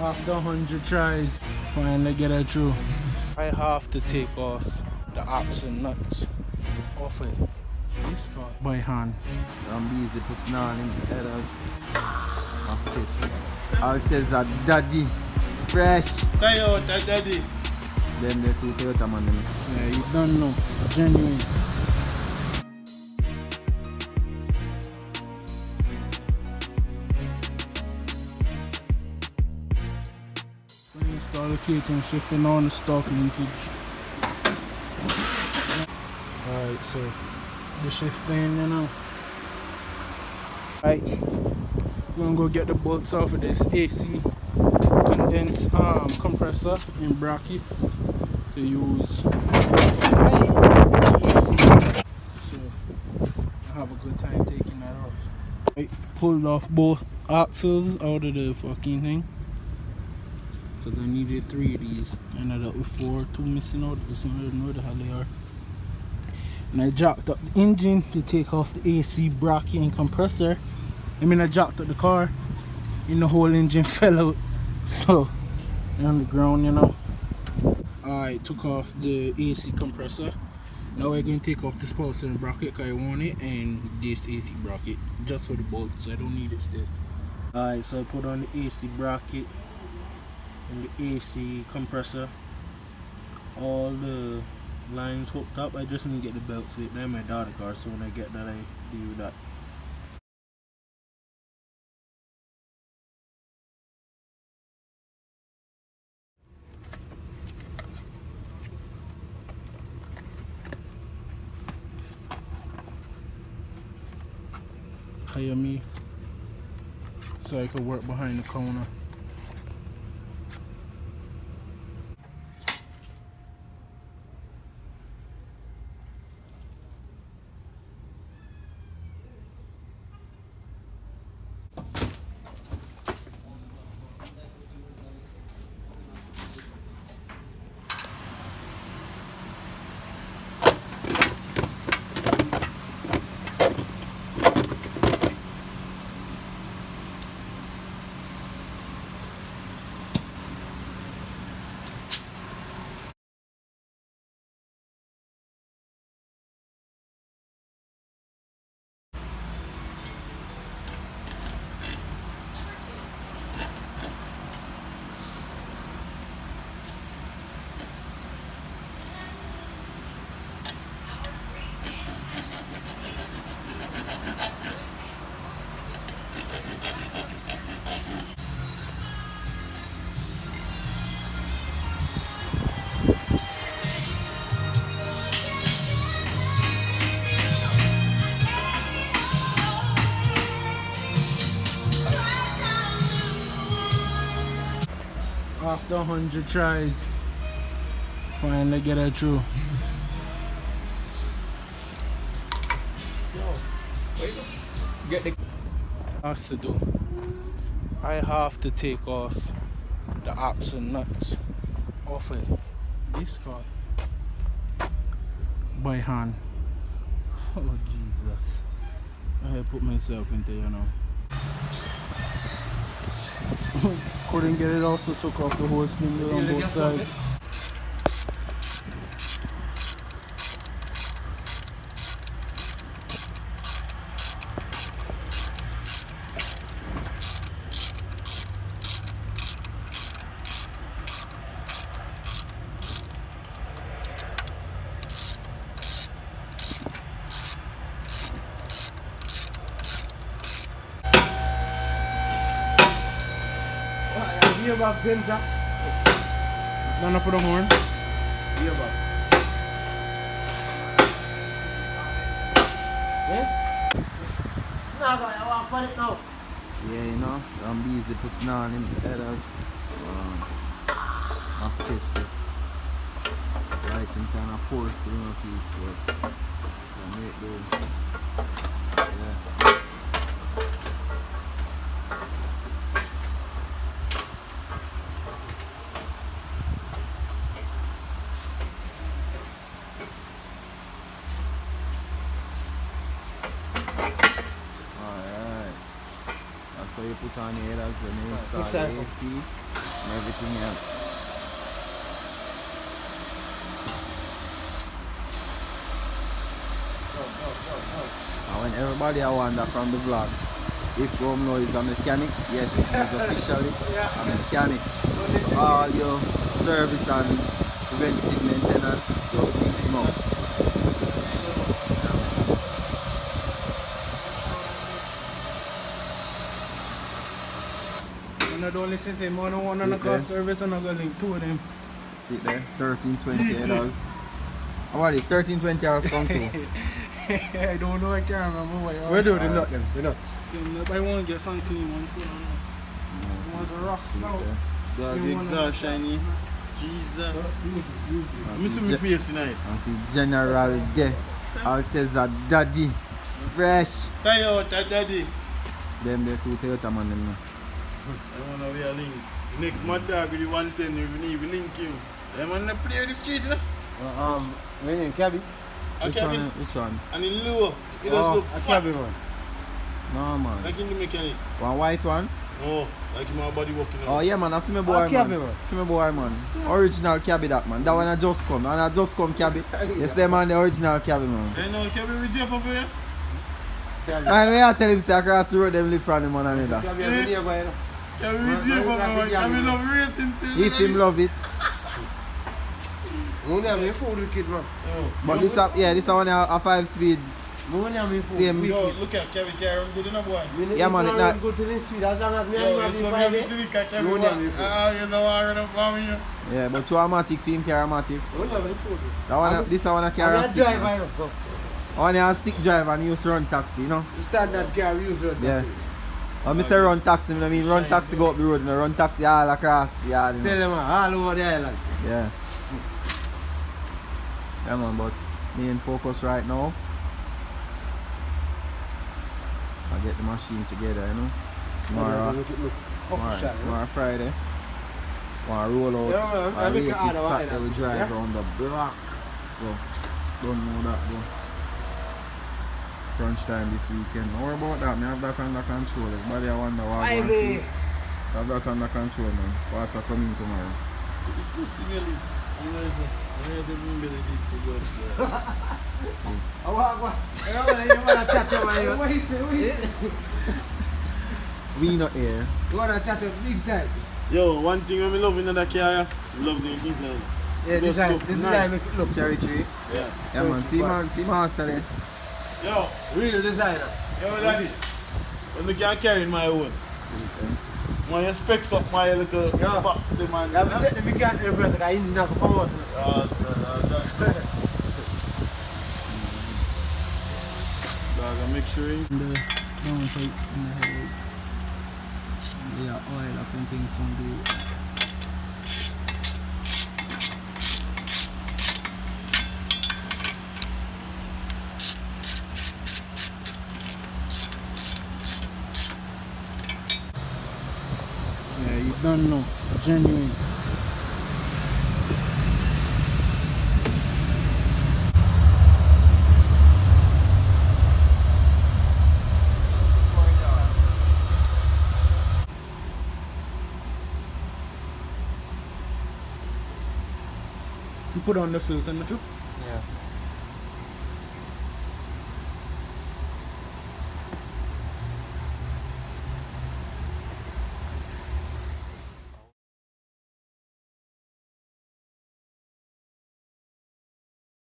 After 100 tries, finally get it through. I have to take off the axle nuts off it. This car by hand. I'm busy putting on in the headers of fish. I'll test that daddy. Fresh. Toyota daddy. Then the two Toyota man. Yeah, you don't know. Genuine. Install the kitten shifting on the stock linkage. Alright, so the shifting, you know. Alright, we're gonna go get the bolts off of this AC condensed compressor in bracket to use. So I have a good time taking that off. I pulled off both axles out of the fucking thing because I needed 3 of these. I ended up with 4, 2 missing out. This one I don't know where the hell they are. And I jacked up the engine to take off the AC bracket and compressor. I jacked up the car and the whole engine fell out. So, on the ground, you know. I took off the AC compressor. Now we're going to take off this power cylinder bracket because I want it, and this AC bracket just for the bolts. I don't need it still. Alright, so I put on the AC bracket and the AC compressor. All the lines hooked up. I just need to get the belt fit. Then my daughter's car, so when I get that I do that. Hire me so I could work behind the counter. After 100 tries, finally get it through. Get the has to do. I have to take off the axle nuts off it. This car by hand. Oh Jesus! I put myself into, you know. Couldn't get it off, so took off the whole spindle on both sides. Gearbox in, sir. None for the horn. Gearbox. Yeah? Snap, I want to put it now. Yeah, you know, I'm busy putting on in the headers. I've catch this. Lighting kind of forced to the piece, but I make those. Yeah. So you put on the headers when you install the AC. and everything else. And when everybody I wonder from the vlog, if Romeo is a mechanic, yes, he's officially a mechanic. All your service and preventive maintenance, just pick him up. And I don't listen to him, I don't want to car service and I'm going to link two of them. See it there, 1320 hours. How are these 1320 hours come to? I don't know, I can't remember what you are. Where do the nut them? The nuts? I want to get some clean ones. Ones are rough now. Dog exhaust shiny. Jesus. I'm missing my face tonight. I see General there. Alteza Daddy. Fresh. Toyota daddy. Them the two Toyota man them now. I wanna be a link. Next mad dog with the 110 we link him. Them on the play the street, you know? When in cabby? A cabin. Which one? And in low. It does look a fat. cabby one. No man. Like in the mechanic. One white one? No, like in my body walking out. Oh yeah man, I feel me boy man. Feel me boy man. Original cabby that man. That one I just come. And I just come cabby. Yes them man the original cabby man. They know cabby with Jeff over here? And when I tell him say across the road them live from him on another. Cabby with Jeff over man. Cabby love racing still. If him love it. Money have me food with kid, bro. But this this one a 5-speed. Money have me food. Same. Yo, look at Cabby carry good enough boy. Yeah, man, it not. Go to the street as long as me Yo, and it's you not have me the see the Cabby Money have me walk. food. Ah, you're so hard enough for me. Yeah, but two automatic film carry automatic. Money have me food. That one, this one a carry a I'm a stick. driver, Man. you know, so. One a stick drive and use run taxi, you know. You start that car, we use road Yeah. taxi. When I say run taxi, I mean run taxi go up the road, you know, run taxi all across, yeah. You Tell know. them all over the island. Yeah. Yeah man, but main focus right now. I get the machine together, you know. Tomorrow, tomorrow Friday. Want to roll out. Yeah, man, I and make rate it harder, this why Saturday we not? drive Yeah. around the block. So, don't know that though. Crunch time this weekend. Don't worry about that, I have that under control. Everybody I wonder what I want to do. I have that under control, man. What's coming tomorrow? Pussy belly. Unless even belly deep to go there. What? You want to chat to my What he say? We not here. You want to chat to big time? Yo, one thing I love in that car, I love the design. Yeah, Just design. look This nice. design make it look. Cherry tree. Yeah. Yeah man, see master there. Yo, Real designer. yo daddy. When the car carrying my own. When you specs up my little Yeah. box, the man. Yeah, but check the big car reverse, like engine have to come out. Dog, I make sure you. The downpipe in the heads. Yeah, oil up and things on the. Yeah, you don't know. Genuine. You put on the filter, not you? Yeah.